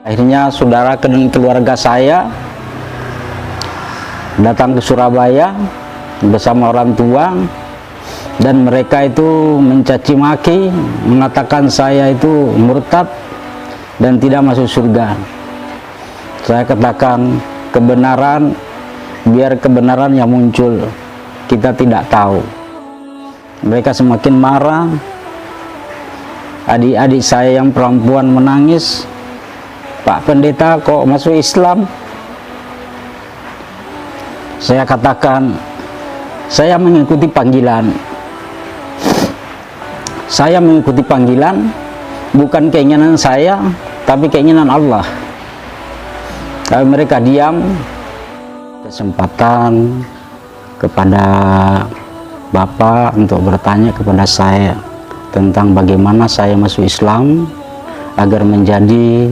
Akhirnya saudara dan keluarga saya datang ke Surabaya bersama orang tua, dan mereka itu mencaci maki, mengatakan saya itu murtad dan tidak masuk surga. Saya katakan kebenaran, biar kebenaran yang muncul, kita tidak tahu. Mereka semakin marah. Adik-adik saya yang perempuan menangis, "Pak Pendeta kok masuk Islam?" Saya katakan, saya mengikuti panggilan. Saya mengikuti panggilan, bukan keinginan saya, tapi keinginan Allah. Tapi mereka diam. Kesempatan kepada Bapak untuk bertanya kepada saya tentang bagaimana saya masuk Islam agar menjadi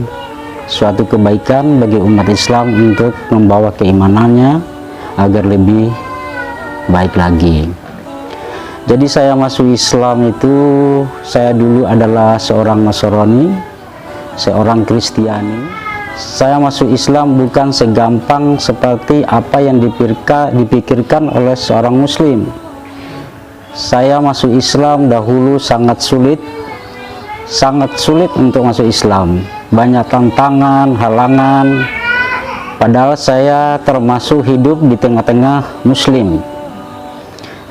suatu kebaikan bagi umat Islam untuk membawa keimanannya agar lebih baik lagi. Jadi saya masuk Islam itu, saya dulu adalah seorang Nasrani, seorang Kristiani. Saya masuk Islam bukan segampang seperti apa yang dipikirkan oleh seorang Muslim. Saya masuk Islam dahulu sangat sulit untuk masuk Islam. Banyak tantangan, halangan, padahal saya termasuk hidup di tengah-tengah Muslim.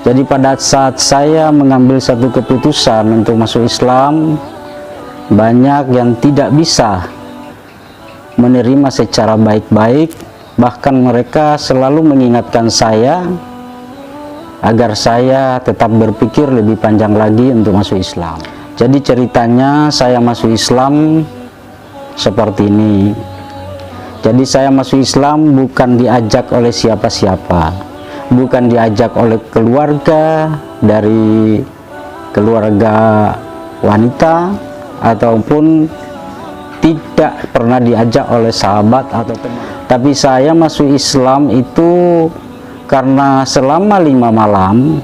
Jadi pada saat saya mengambil satu keputusan untuk masuk Islam, banyak yang tidak bisa menerima secara baik-baik. Bahkan mereka selalu mengingatkan saya agar saya tetap berpikir lebih panjang lagi untuk masuk Islam. Jadi ceritanya saya masuk Islam seperti ini. Jadi saya masuk Islam bukan diajak oleh siapa-siapa, bukan diajak oleh keluarga, dari keluarga wanita, ataupun tidak pernah diajak oleh sahabat atau teman. Tapi saya masuk Islam itu karena selama 5 malam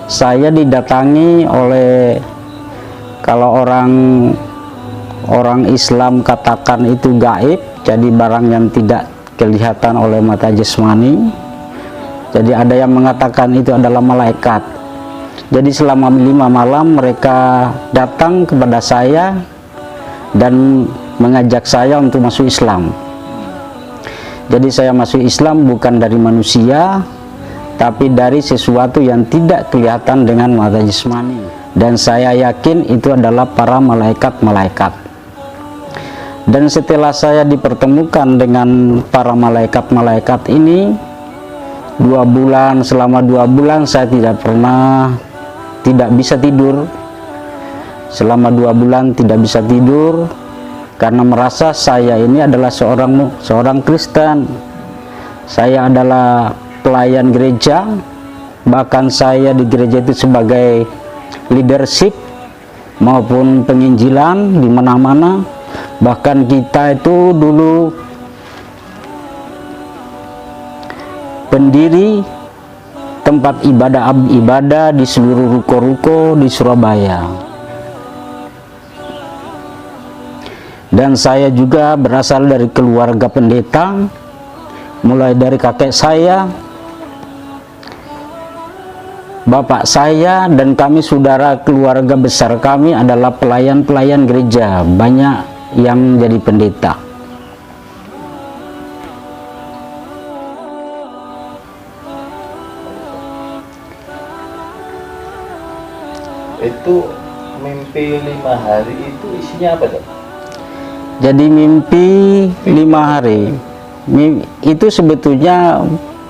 saya didatangi oleh, kalau orang Islam katakan itu gaib, jadi barang yang tidak kelihatan oleh mata jasmani. Jadi ada yang mengatakan itu adalah malaikat. Jadi selama 5 malam mereka datang kepada saya dan mengajak saya untuk masuk Islam. Jadi saya masuk Islam bukan dari manusia, tapi dari sesuatu yang tidak kelihatan dengan mata jasmani. Dan saya yakin itu adalah para malaikat-malaikat. Dan setelah saya dipertemukan dengan para malaikat-malaikat ini, 2 bulan, selama 2 bulan saya tidak bisa tidur. Selama 2 bulan tidak bisa tidur karena merasa saya ini adalah seorang Kristen. Saya adalah pelayan gereja, bahkan saya di gereja itu sebagai leadership maupun penginjilan di mana-mana. Bahkan kita itu dulu pendiri tempat ibadah di seluruh ruko-ruko di Surabaya. Dan saya juga berasal dari keluarga pendeta, mulai dari kakek saya, bapak saya, dan kami saudara keluarga besar kami adalah pelayan-pelayan gereja, banyak yang jadi pendeta. Itu mimpi 5 hari itu isinya apa, Dok? Jadi mimpi 5 hari itu sebetulnya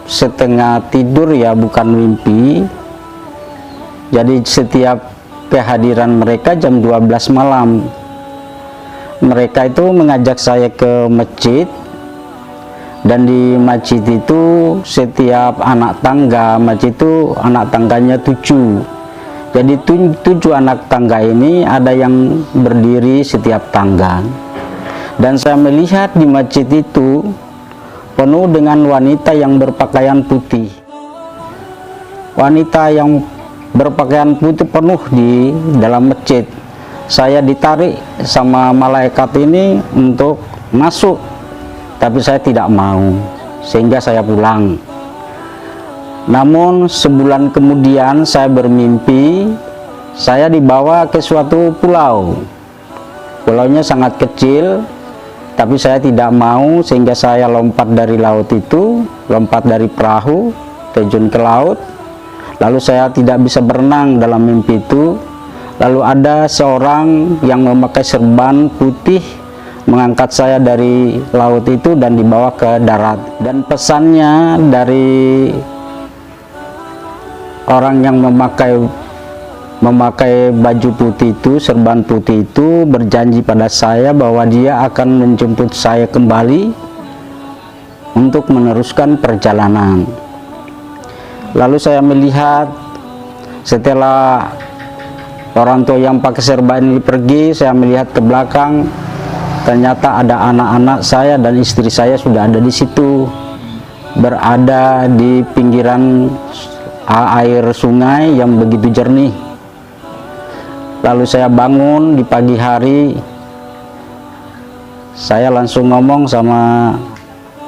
setengah tidur ya, bukan mimpi. Jadi setiap kehadiran mereka jam 12 malam, mereka itu mengajak saya ke masjid. Dan di masjid itu setiap anak tangga, masjid itu anak tangganya 7. Jadi 7 anak tangga ini ada yang berdiri setiap tangga. Dan saya melihat di masjid itu penuh dengan wanita yang berpakaian putih. Wanita yang berpakaian putih penuh di dalam masjid. Saya ditarik sama malaikat ini untuk masuk, tapi saya tidak mau, sehingga saya pulang. Namun sebulan kemudian saya bermimpi, saya dibawa ke suatu pulau. Pulaunya sangat kecil, tapi saya tidak mau, sehingga saya lompat dari laut itu, lompat dari perahu, terjun ke laut. Lalu saya tidak bisa berenang dalam mimpi itu. Lalu ada seorang yang memakai serban putih mengangkat saya dari laut itu dan dibawa ke darat. Dan pesannya dari orang yang memakai baju putih itu, serban putih itu, berjanji pada saya bahwa dia akan menjemput saya kembali untuk meneruskan perjalanan. Lalu saya melihat setelah orang tua yang pakai serban ini pergi, saya melihat ke belakang, ternyata ada anak-anak saya dan istri saya sudah ada di situ, berada di pinggiran air sungai yang begitu jernih. Lalu saya bangun di pagi hari, saya langsung ngomong sama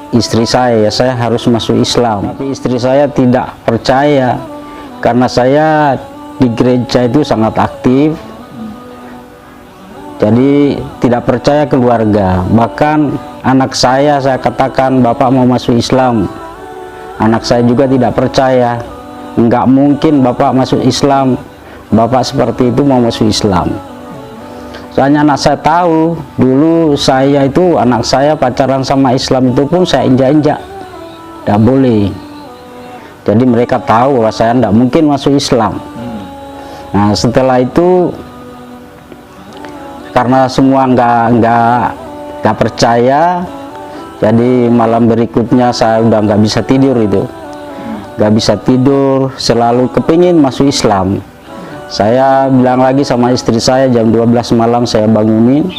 istri saya, saya harus masuk Islam. Tapi istri saya tidak percaya, karena saya di gereja itu sangat aktif, jadi tidak percaya keluarga. Bahkan anak saya katakan, "Bapak mau masuk Islam." Anak saya juga tidak percaya. Enggak mungkin Bapak masuk Islam, Bapak seperti itu mau masuk Islam. Soalnya anak saya tahu, dulu saya itu, anak saya pacaran sama Islam itu pun saya injak-injak, tidak boleh. Jadi mereka tahu bahwa saya tidak mungkin masuk Islam. Nah setelah itu, karena semua nggak percaya, jadi malam berikutnya saya udah nggak bisa tidur itu. Gak bisa tidur, selalu kepingin masuk Islam. Saya bilang lagi sama istri saya, jam 12 malam saya bangunin,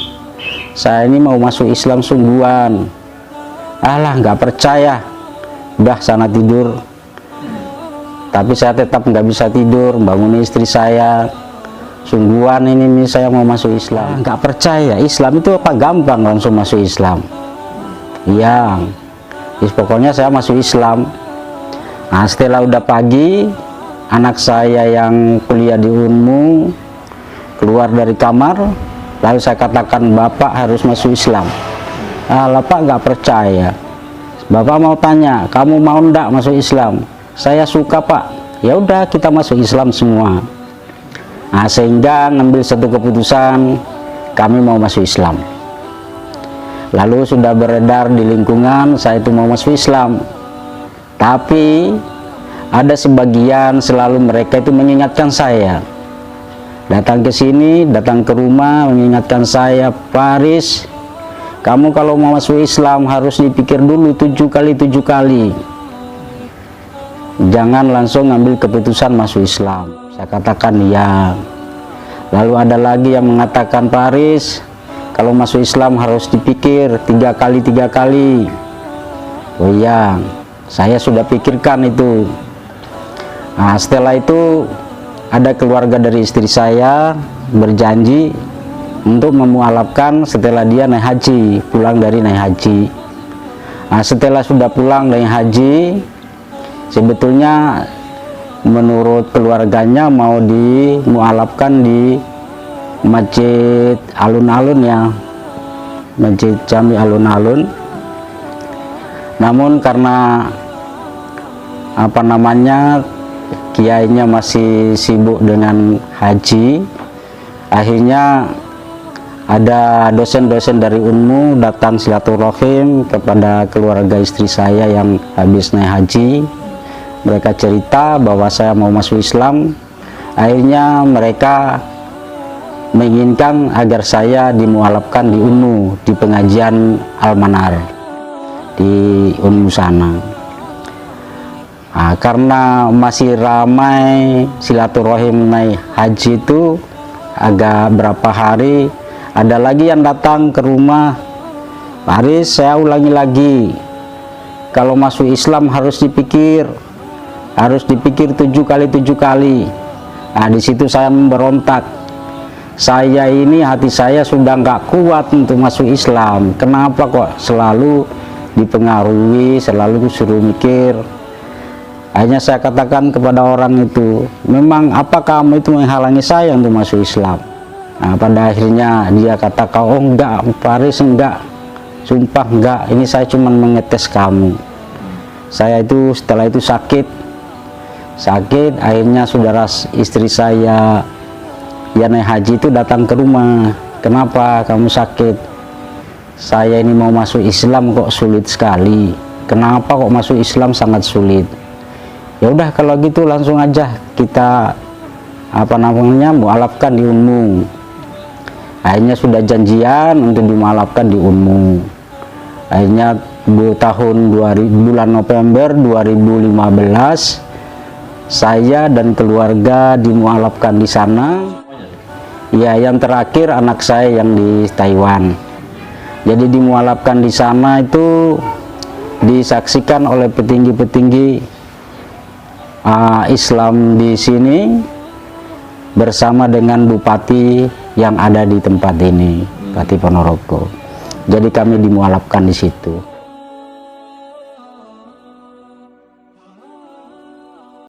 saya ini mau masuk Islam sungguhan. Alah, nggak percaya, udah sana tidur. Tapi saya tetap nggak bisa tidur, bangunin istri saya, sungguhan ini saya mau masuk Islam. Nggak percaya, Islam itu apa gampang langsung masuk Islam? Iya, pokoknya saya masuk Islam. Nah setelah udah pagi, anak saya yang kuliah di Unmu keluar dari kamar, lalu saya katakan, "Bapak harus masuk Islam." Ah, Bapak nggak percaya. Bapak mau tanya, "Kamu mau ndak masuk Islam?" "Saya suka Pak." "Ya udah, kita masuk Islam semua." Nah sehingga ngambil satu keputusan, kami mau masuk Islam. Lalu sudah beredar di lingkungan saya itu mau masuk Islam. Tapi ada sebagian selalu mereka itu mengingatkan saya, datang ke sini, datang ke rumah mengingatkan saya, "Faris, kamu kalau mau masuk Islam harus dipikir dulu 7 kali. Jangan langsung ngambil keputusan masuk Islam." Saya katakan ya. Lalu ada lagi yang mengatakan, "Faris, kalau masuk Islam harus dipikir 3 kali. Oh iya, saya sudah pikirkan itu. Nah setelah itu ada keluarga dari istri saya berjanji untuk memualafkan setelah dia naik haji, pulang dari naik haji. Nah setelah sudah pulang dari haji, sebetulnya menurut keluarganya mau dimualafkan di masjid alun-alun ya, masjid Jami alun-alun. Namun karena kiainya masih sibuk dengan haji, akhirnya ada dosen-dosen dari Unmu datang silaturahim kepada keluarga istri saya yang habis naik haji. Mereka cerita bahwa saya mau masuk Islam. Akhirnya mereka menginginkan agar saya dimualafkan di Unmu, di pengajian Al-Manar di Unmu sana. Karena masih ramai silaturahim naik haji itu agak berapa hari, ada lagi yang datang ke rumah. Pak Haris, saya ulangi lagi, kalau masuk Islam harus dipikir 7 kali 7 kali. Di situ saya memberontak. Saya ini hati saya sudah nggak kuat untuk masuk Islam. Kenapa kok selalu dipengaruhi, selalu suruh mikir. Akhirnya saya katakan kepada orang itu, memang apa kamu itu menghalangi saya untuk masuk Islam? Pada akhirnya dia katakan, oh enggak Pak Haris, enggak, sumpah enggak, ini saya cuma mengetes kamu. Saya itu setelah itu sakit, akhirnya saudara istri saya yang naik haji itu datang ke rumah. Kenapa kamu sakit? Saya ini mau masuk Islam kok sulit sekali. Kenapa kok masuk Islam sangat sulit? Ya udah kalau gitu langsung aja kita mualafkan di Unmu. Akhirnya sudah janjian untuk dimualafkan di Unmu. Akhirnya bulan November 2015 saya dan keluarga dimualafkan di sana. Ya, yang terakhir anak saya yang di Taiwan. Jadi dimualafkan di sana itu disaksikan oleh petinggi-petinggi Islam di sini bersama dengan bupati yang ada di tempat ini, Bupati Ponorogo. Jadi kami dimualafkan di situ.